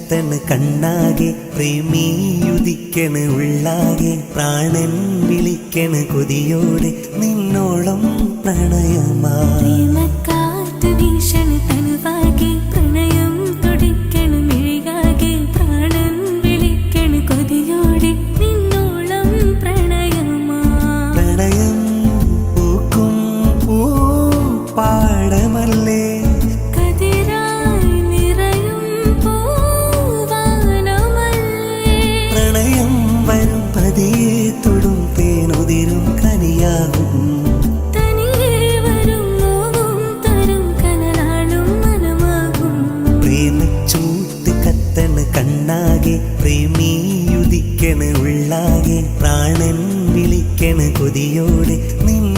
കത്തണ് കണ്ണാകെ പ്രേമിയുദിക്കണ് ഉള്ളാകെ പ്രാണൻ വിളിക്കണ് കൊതിയോടെ നിന്നോളം പ്രണയമാ തൊടും തേനുതിരും കനിയാകും പ്രേമച്ചൂട്ട് കത്തണ് കണ്ണാകെ പ്രേമിയുദിക്കണ് ഉള്ളാകെ പ്രാണൻ വിളിക്കണ് കൊതിയോടെ നിൻ